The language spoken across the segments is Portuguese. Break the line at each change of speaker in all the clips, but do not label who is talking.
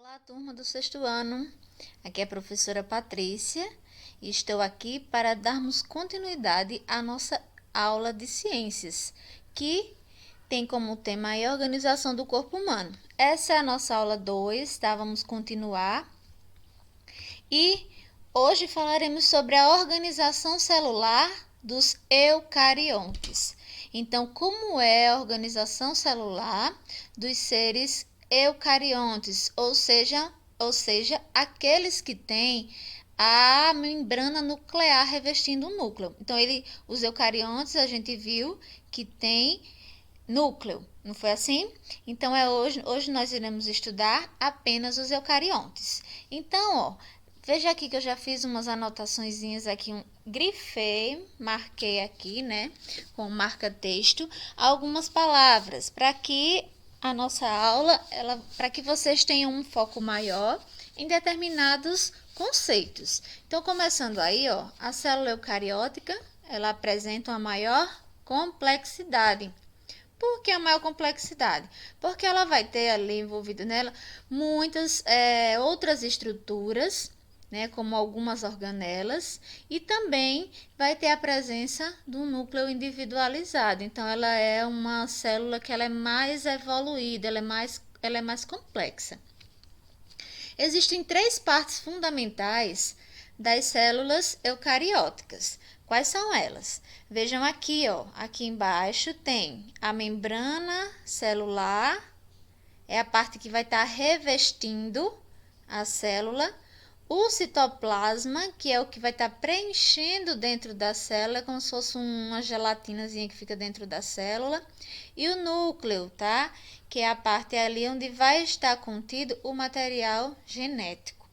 Olá, turma do sexto ano. Aqui é a professora Patrícia e estou aqui para darmos continuidade à nossa aula de ciências, que tem como tema a organização do corpo humano. Essa é a nossa aula 2, tá? Vamos continuar. E hoje falaremos sobre a organização celular dos eucariontes. Então, como é a organização celular dos seres eucariontes, ou seja, aqueles que têm a membrana nuclear revestindo o núcleo. Então, os eucariontes a gente viu que tem núcleo, não foi assim? Então, hoje nós iremos estudar apenas os eucariontes. Então, veja aqui que eu já fiz umas anotaçõezinhas aqui, grifei, marquei aqui, né, com marca-texto, algumas palavras, para que a nossa aula, para que vocês tenham um foco maior em determinados conceitos. Então, começando aí, a célula eucariótica, ela apresenta uma maior complexidade. Por que a maior complexidade? Porque ela vai ter ali envolvida nela muitas outras estruturas, né, como algumas organelas, e também vai ter a presença do núcleo individualizado. Então, ela é uma célula que ela é mais evoluída, ela é mais complexa. Existem três partes fundamentais das células eucarióticas. Quais são elas? Vejam aqui, aqui embaixo tem a membrana celular, é a parte que vai estar revestindo a célula. O citoplasma, que é o que vai estar preenchendo dentro da célula, como se fosse uma gelatinazinha que fica dentro da célula. E o núcleo, tá? Que é a parte ali onde vai estar contido o material genético.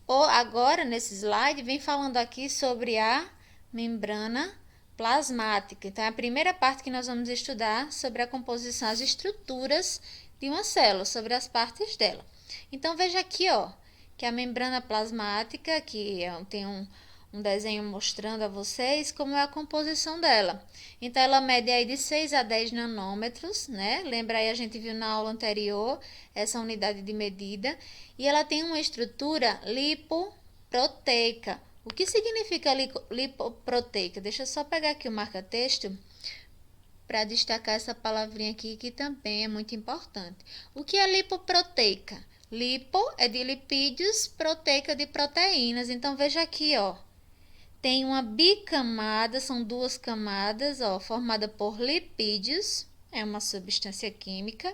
Agora, nesse slide, vem falando aqui sobre a membrana plasmática. Então, é a primeira parte que nós vamos estudar sobre a composição, as estruturas de uma célula, sobre as partes dela. Então, veja aqui, que a membrana plasmática, que tem um desenho mostrando a vocês como é a composição dela. Então, ela mede aí de 6 a 10 nanômetros, né? Lembra aí, a gente viu na aula anterior essa unidade de medida. E ela tem uma estrutura lipoproteica. O que significa lipoproteica? Deixa eu só pegar aqui o marca-texto para destacar essa palavrinha aqui, que também é muito importante. O que é lipoproteica? Lipo é de lipídios, proteica de proteínas. Então, veja aqui, tem uma bicamada, são duas camadas, formada por lipídios, é uma substância química,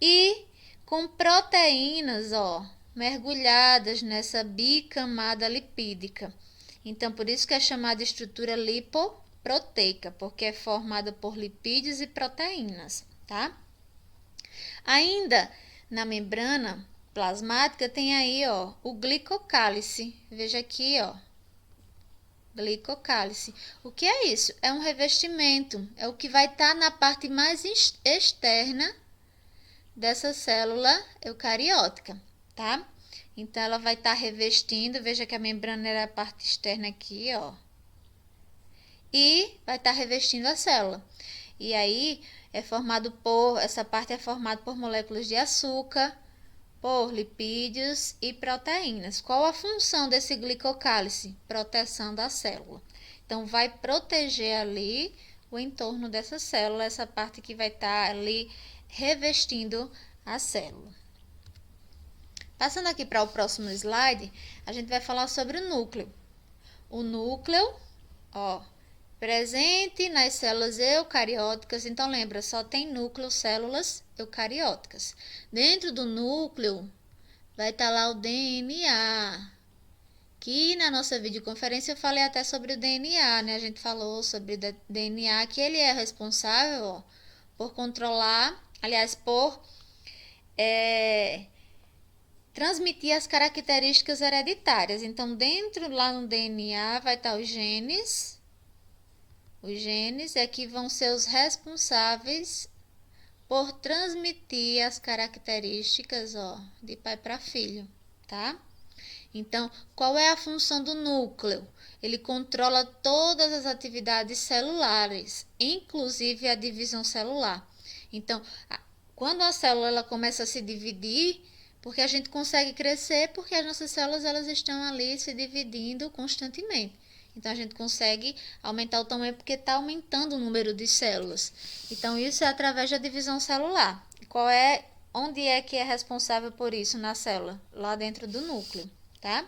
e com proteínas, mergulhadas nessa bicamada lipídica. Então, por isso que é chamada de estrutura lipoproteica, porque é formada por lipídios e proteínas, tá? Ainda na membrana plasmática tem aí, o glicocálice. Veja aqui, glicocálice. O que é isso? É um revestimento, é o que vai estar na parte mais externa dessa célula eucariótica, tá? Então, ela vai estar revestindo, veja que a membrana era a parte externa aqui, e vai estar revestindo a célula. E aí, essa parte é formada por moléculas de açúcar, por lipídios e proteínas. Qual a função desse glicocálice? Proteção da célula. Então, vai proteger ali o entorno dessa célula, essa parte que vai estar ali revestindo a célula. Passando aqui para o próximo slide, a gente vai falar sobre o núcleo. O núcleo, presente nas células eucarióticas. Então, lembra, só tem núcleo, células eucarióticas. Dentro do núcleo vai estar lá o DNA, que na nossa videoconferência eu falei até sobre o DNA, né? A gente falou sobre o DNA, que ele é responsável por controlar, aliás, por transmitir as características hereditárias. Então, dentro lá no DNA vai estar os genes. Os genes é que vão ser os responsáveis por transmitir as características, de pai para filho, tá? Então, qual é a função do núcleo? Ele controla todas as atividades celulares, inclusive a divisão celular. Então, quando a célula ela começa a se dividir, Porque a gente consegue crescer porque as nossas células elas estão ali se dividindo constantemente. Então, a gente consegue aumentar o tamanho porque está aumentando o número de células. Então, isso é através da divisão celular. Onde é que é responsável por isso na célula? Lá dentro do núcleo, tá?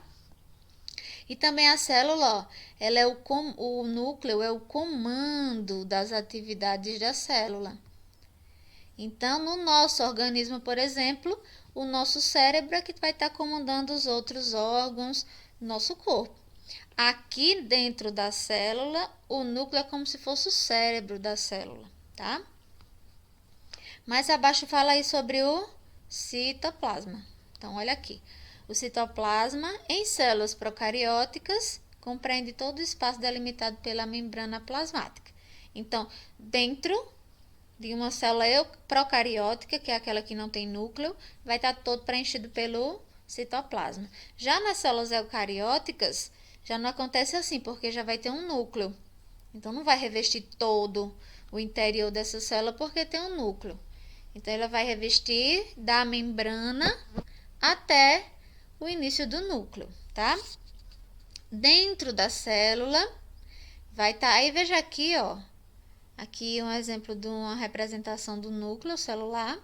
E também a célula, ó, ela é o núcleo é o comando das atividades da célula. Então, no nosso organismo, por exemplo, o nosso cérebro é que vai estar comandando os outros órgãos do nosso corpo. Aqui dentro da célula, o núcleo é como se fosse o cérebro da célula, tá? Mais abaixo fala aí sobre o citoplasma. Então, olha aqui. O citoplasma, em células procarióticas, compreende todo o espaço delimitado pela membrana plasmática. Então, dentro de uma célula procariótica, que é aquela que não tem núcleo, vai estar todo preenchido pelo citoplasma. Já nas células eucarióticas, já não acontece assim, porque já vai ter um núcleo. Então, não vai revestir todo o interior dessa célula, porque tem um núcleo. Então, ela vai revestir da membrana até o início do núcleo, tá? Dentro da célula vai estar. Aí, veja aqui, ó. Aqui um exemplo de uma representação do núcleo celular.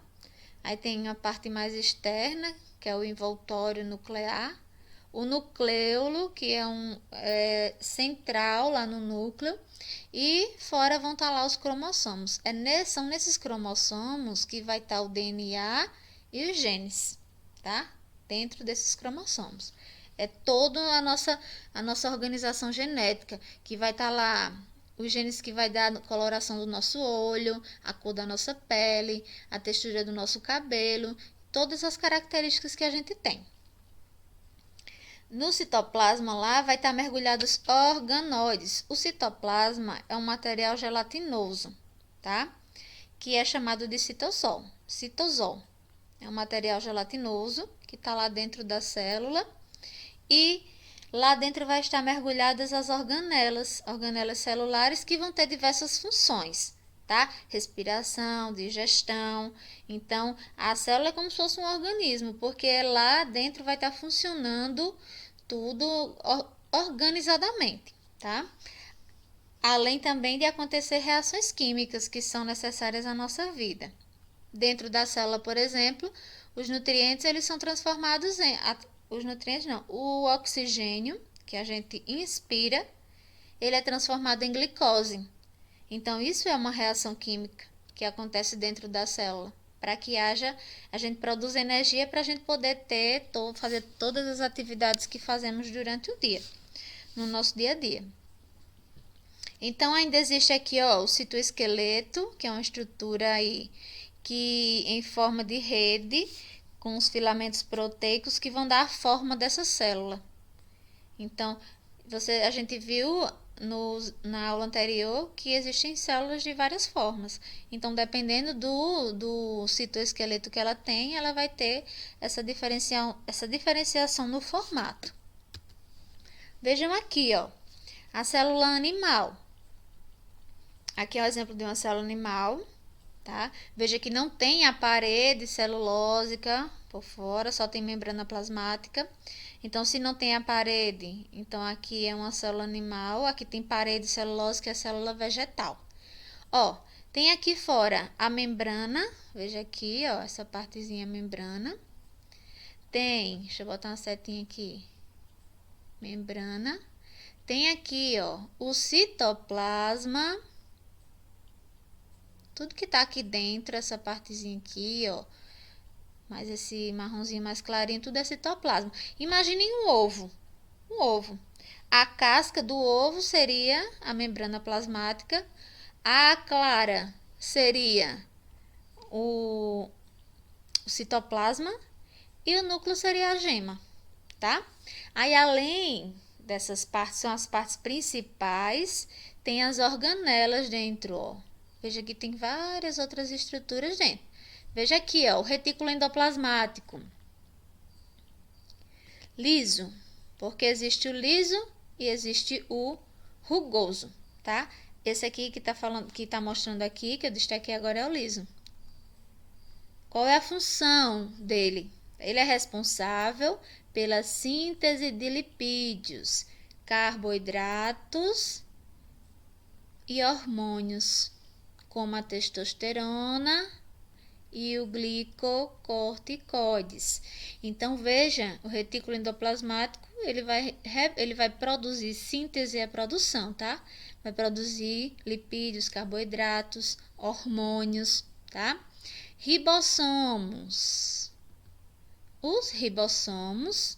Aí tem a parte mais externa, que é o envoltório nuclear. O nucleolo, que é central lá no núcleo. E fora vão estar lá os cromossomos. São nesses cromossomos que vai estar o DNA e os genes, tá? Dentro desses cromossomos. É toda a nossa organização genética, que vai estar lá os genes que vai dar a coloração do nosso olho, a cor da nossa pele, a textura do nosso cabelo, todas as características que a gente tem. No citoplasma lá vai estar mergulhados organoides. O citoplasma é um material gelatinoso, tá? Que é chamado de citosol. Citosol é um material gelatinoso que está lá dentro da célula e lá dentro vai estar mergulhadas as organelas celulares que vão ter diversas funções, tá? Respiração, digestão. Então, a célula é como se fosse um organismo, porque lá dentro vai estar funcionando tudo organizadamente, tá? Além também de acontecer reações químicas que são necessárias à nossa vida. Dentro da célula, por exemplo, os nutrientes eles são transformados os nutrientes não, o oxigênio que a gente inspira, ele é transformado em glicose. Então, isso é uma reação química que acontece dentro da célula, para que a gente produza energia para a gente poder fazer todas as atividades que fazemos durante o dia, no nosso dia a dia. Então, ainda existe aqui, ó, o citoesqueleto, que é uma estrutura aí que em forma de rede, com os filamentos proteicos que vão dar a forma dessa célula. Então, a gente viu na aula anterior que existem células de várias formas. Então, dependendo do citoesqueleto que ela tem, ela vai ter essa diferenciação no formato. Vejam aqui, ó, a célula animal. Aqui é o exemplo de uma célula animal, tá? Veja que não tem a parede celulósica por fora, só tem membrana plasmática. Então, se não tem a parede, então aqui é uma célula animal, aqui tem parede celulósica, que é a célula vegetal. Ó, tem aqui fora a membrana, veja aqui, ó, essa partezinha membrana. Deixa eu botar uma setinha aqui, membrana. Tem aqui, ó, o citoplasma. Tudo que tá aqui dentro, essa partezinha aqui, ó, mais esse marronzinho mais clarinho, tudo é citoplasma. Imaginem um ovo. Um ovo. A casca do ovo seria a membrana plasmática. A clara seria o citoplasma. E o núcleo seria a gema, tá? Aí, além dessas partes, são as partes principais, tem as organelas dentro, ó. Veja que tem várias outras estruturas dentro. Veja aqui, ó, o retículo endoplasmático. Liso, porque existe o liso e existe o rugoso, tá? Esse aqui que tá mostrando aqui, que eu destaquei agora, é o liso. Qual é a função dele? Ele é responsável pela síntese de lipídios, carboidratos e hormônios, como a testosterona e o glicocorticoides. Então, veja, o retículo endoplasmático, ele vai produzir síntese e a produção, tá? Vai produzir lipídios, carboidratos, hormônios, tá? Ribossomos. Os ribossomos,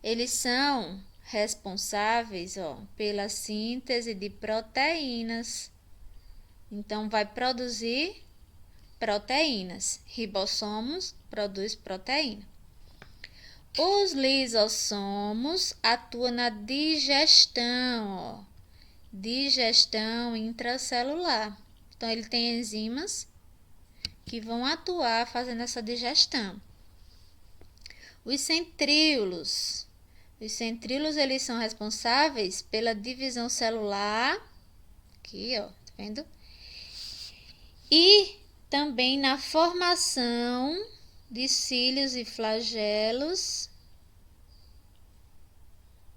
eles são responsáveis, pela síntese de proteínas. Então, vai produzir proteínas. Ribossomos produz proteína. Os lisossomos atuam na digestão, digestão intracelular. Então, ele tem enzimas que vão atuar fazendo essa digestão. Os centríolos. Os centríolos, eles são responsáveis pela divisão celular. Aqui, tá vendo? E também na formação de cílios e flagelos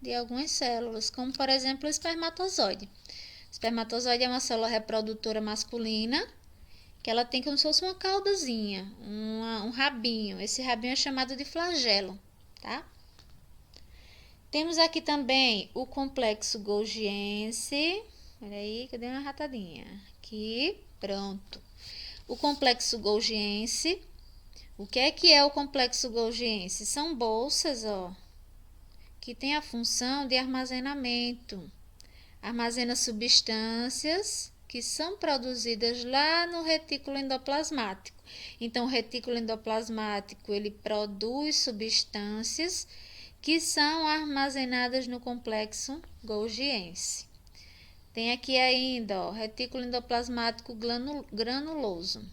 de algumas células, como por exemplo o espermatozoide. O espermatozoide é uma célula reprodutora masculina, que ela tem como se fosse uma caudazinha, um rabinho. Esse rabinho é chamado de flagelo, tá? Temos aqui também o complexo golgiense. Olha aí, que eu dei uma ratadinha. Aqui, pronto. O complexo golgiense. O que é o complexo golgiense? São bolsas, que tem a função de armazenamento. Armazena substâncias que são produzidas lá no retículo endoplasmático. Então, o retículo endoplasmático, ele produz substâncias que são armazenadas no complexo golgiense. Tem aqui ainda, retículo endoplasmático granuloso.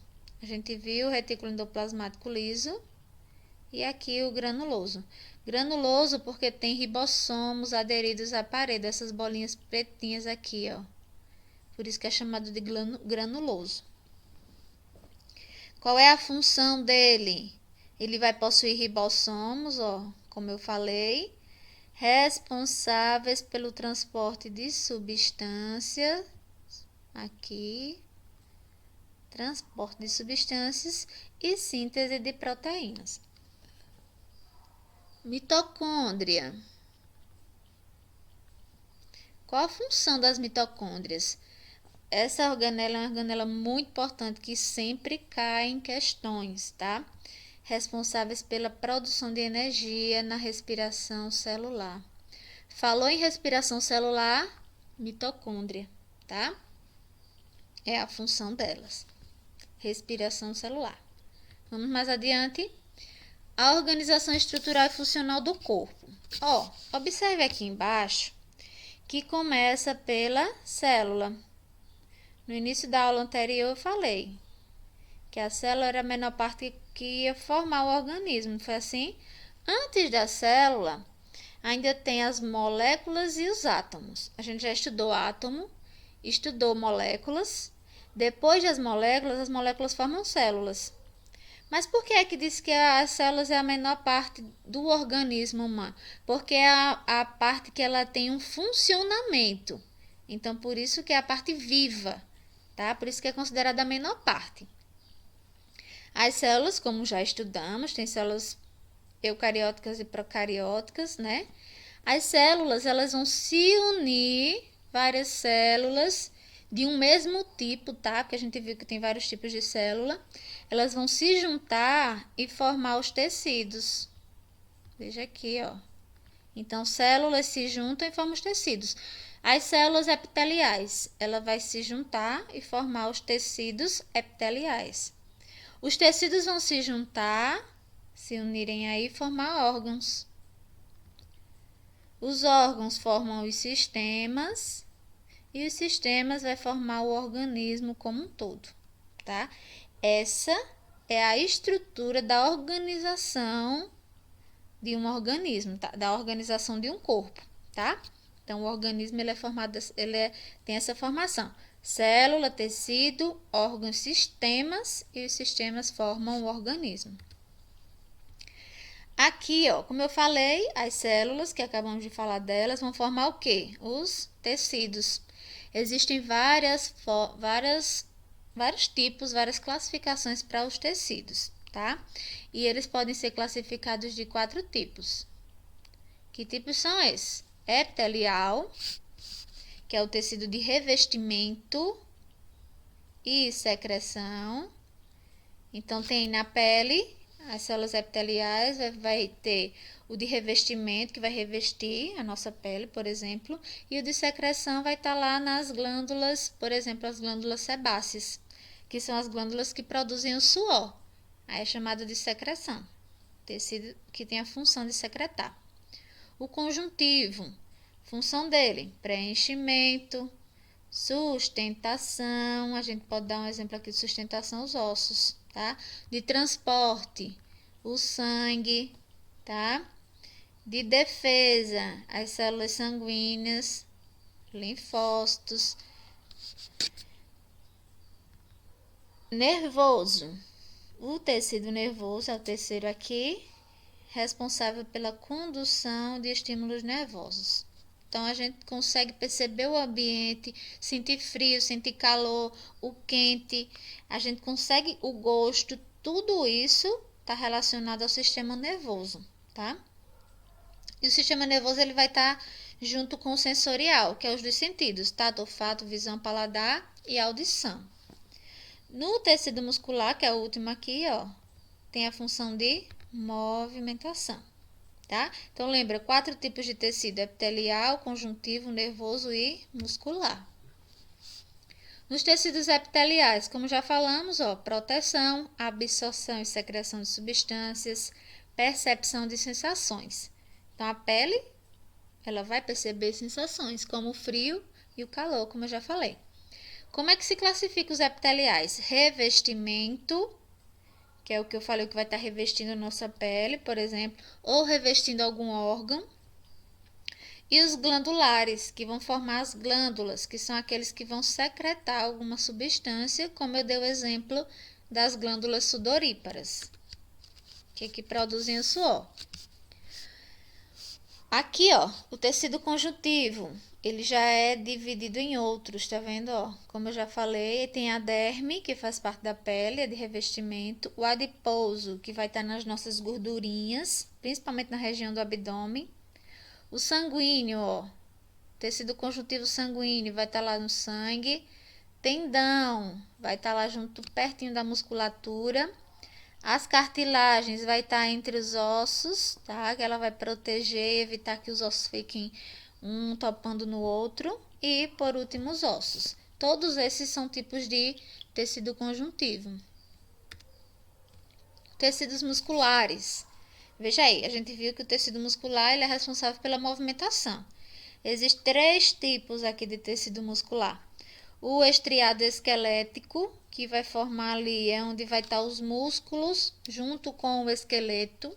A gente viu o retículo endoplasmático liso e aqui o granuloso. Granuloso porque tem ribossomos aderidos à parede, essas bolinhas pretinhas aqui, Por isso que é chamado de granuloso. Qual é a função dele? Ele vai possuir ribossomos, como eu falei, responsáveis pelo transporte de substâncias, aqui, transporte de substâncias e síntese de proteínas. Mitocôndria. Qual a função das mitocôndrias? Essa organela é uma organela muito importante que sempre cai em questões, tá? Responsáveis pela produção de energia na respiração celular. Falou em respiração celular, mitocôndria, tá? É a função delas. Respiração celular. Vamos mais adiante. A organização estrutural e funcional do corpo. Observe aqui embaixo que começa pela célula. No início da aula anterior eu falei que a célula era a menor parte que ia formar o organismo, não foi assim? Antes da célula, ainda tem as moléculas e os átomos. A gente já estudou átomo, estudou moléculas. Depois das moléculas, as moléculas formam células. Mas por que é que diz que as células é a menor parte do organismo humano? Porque é a parte que ela tem um funcionamento. Então, por isso que é a parte viva, tá? Por isso que é considerada a menor parte. As células, como já estudamos, tem células eucarióticas e procarióticas, né? As células, elas vão se unir, várias células de um mesmo tipo, tá? Porque a gente viu que tem vários tipos de célula. Elas vão se juntar e formar os tecidos. Veja aqui, Então, células se juntam e formam os tecidos. As células epiteliais, ela vai se juntar e formar os tecidos epiteliais. Os tecidos vão se juntar, se unirem aí e formar órgãos. Os órgãos formam os sistemas e os sistemas vai formar o organismo como um todo, tá? Essa é a estrutura da organização de um organismo, tá? Da organização de um corpo, tá? Então, o organismo ele é formado, tem essa formação: célula, tecido, órgãos, sistemas, e os sistemas formam o organismo. Aqui, ó, como eu falei, as células que acabamos de falar delas vão formar o quê? Os tecidos. Existem vários tipos, várias classificações para os tecidos, tá? E eles podem ser classificados de 4 tipos. Que tipos são esses? Epitelial, que é o tecido de revestimento e secreção. Então, tem na pele as células epiteliais, vai ter o de revestimento, que vai revestir a nossa pele, por exemplo, e o de secreção vai estar lá nas glândulas, por exemplo, as glândulas sebáceas, que são as glândulas que produzem o suor. Aí é chamado de secreção, tecido que tem a função de secretar. O conjuntivo, função dele, preenchimento, sustentação, a gente pode dar um exemplo aqui de sustentação, os ossos, tá? De transporte, o sangue, tá? De defesa, as células sanguíneas, linfócitos. Nervoso, o tecido nervoso é o terceiro aqui, responsável pela condução de estímulos nervosos. Então, a gente consegue perceber o ambiente, sentir frio, sentir calor, o quente. A gente consegue o gosto. Tudo isso está relacionado ao sistema nervoso, tá? E o sistema nervoso ele vai estar junto com o sensorial, que é os dos sentidos, tato, olfato, visão, paladar e audição. No tecido muscular, que é o último aqui, ó, tem a função de movimentação. Tá? Então, lembra, 4 tipos de tecido: epitelial, conjuntivo, nervoso e muscular. Nos tecidos epiteliais, como já falamos, ó, proteção, absorção e secreção de substâncias, percepção de sensações. Então, a pele, ela vai perceber sensações, como o frio e o calor, como eu já falei. Como é que se classifica os epiteliais? Revestimento, que é o que eu falei que vai estar revestindo a nossa pele, por exemplo, ou revestindo algum órgão. E os glandulares, que vão formar as glândulas, que são aqueles que vão secretar alguma substância, como eu dei o exemplo das glândulas sudoríparas, que produzem o suor. Aqui, ó, o tecido conjuntivo, ele já é dividido em outros, tá vendo, ó? Como eu já falei, tem a derme, que faz parte da pele, é de revestimento, o adiposo, que vai estar nas nossas gordurinhas, principalmente na região do abdômen, o sanguíneo, ó, tecido conjuntivo sanguíneo, vai estar lá no sangue, tendão, vai estar lá junto, pertinho da musculatura. As cartilagens vai estar entre os ossos, tá? Que ela vai proteger, evitar que os ossos fiquem um topando no outro. E, por último, os ossos. Todos esses são tipos de tecido conjuntivo. Tecidos musculares. Veja aí, a gente viu que o tecido muscular ele é responsável pela movimentação. Existem 3 tipos aqui de tecido muscular. O estriado esquelético, que vai formar ali, é onde vai estar os músculos junto com o esqueleto.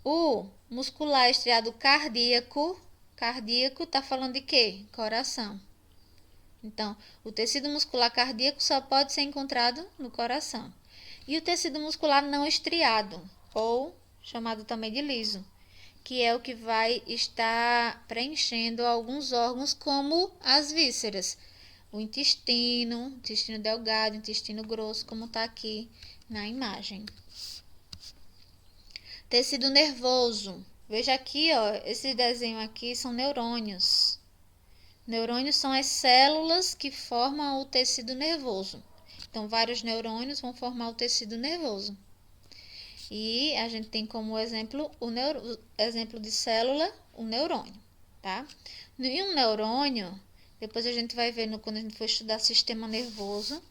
O muscular estriado cardíaco, cardíaco tá falando de quê? Coração. Então, o tecido muscular cardíaco só pode ser encontrado no coração. E o tecido muscular não estriado, ou chamado também de liso, que é o que vai estar preenchendo alguns órgãos como as vísceras. O intestino delgado, intestino grosso, como está aqui na imagem. Tecido nervoso. Veja aqui, ó, esse desenho aqui são neurônios. Neurônios são as células que formam o tecido nervoso. Então, vários neurônios vão formar o tecido nervoso. E a gente tem como exemplo exemplo de célula, o neurônio, tá? E um neurônio, depois a gente vai ver quando a gente for estudar sistema nervoso,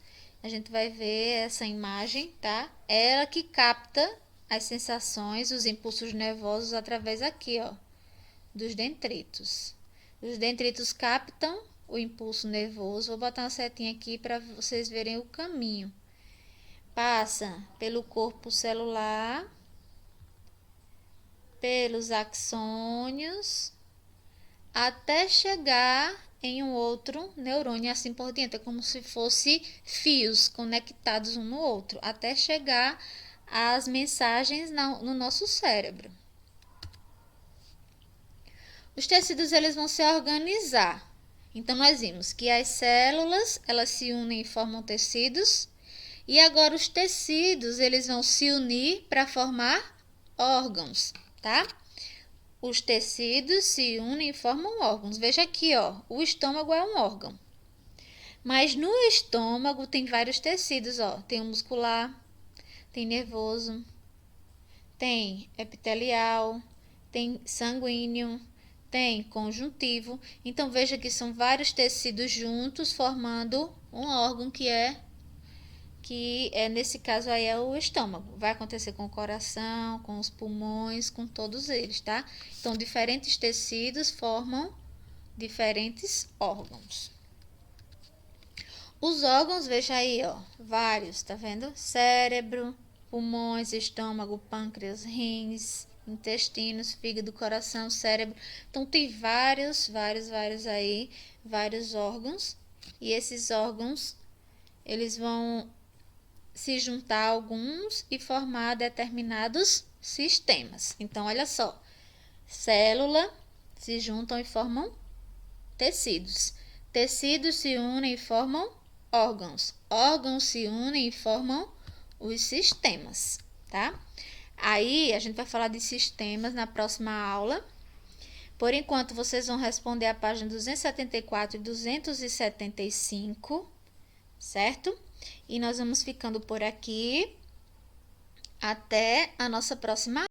a gente vai ver essa imagem, tá? Ela que capta as sensações, os impulsos nervosos através aqui, ó, dos dendritos. Os dendritos captam o impulso nervoso. Vou botar uma setinha aqui para vocês verem o caminho. Passa pelo corpo celular, pelos axônios, até chegar em um outro neurônio, assim por diante. É como se fosse fios conectados um no outro, até chegar as mensagens no nosso cérebro. Os tecidos eles vão se organizar. Então, nós vimos que as células elas se unem e formam tecidos. E agora os tecidos eles vão se unir para formar órgãos, tá? Os tecidos se unem e formam órgãos. Veja aqui, ó, o estômago é um órgão. Mas no estômago tem vários tecidos, ó. Tem o muscular, tem nervoso, tem epitelial, tem sanguíneo, tem conjuntivo. Então, veja que são vários tecidos juntos formando um órgão que nesse caso aí é o estômago. Vai acontecer com o coração, com os pulmões, com todos eles, tá? Então, diferentes tecidos formam diferentes órgãos. Os órgãos, veja aí, ó, vários, tá vendo? Cérebro, pulmões, estômago, pâncreas, rins, intestinos, fígado, coração, cérebro. Então, tem vários aí, vários órgãos. E esses órgãos, eles vão se juntar a alguns e formar determinados sistemas. Então, olha só, célula se juntam e formam tecidos. Tecidos se unem e formam órgãos. Órgãos se unem e formam os sistemas, tá? Aí, a gente vai falar de sistemas na próxima aula. Por enquanto, vocês vão responder a página 274 e 275, certo? E nós vamos ficando por aqui. Até a nossa próxima aula.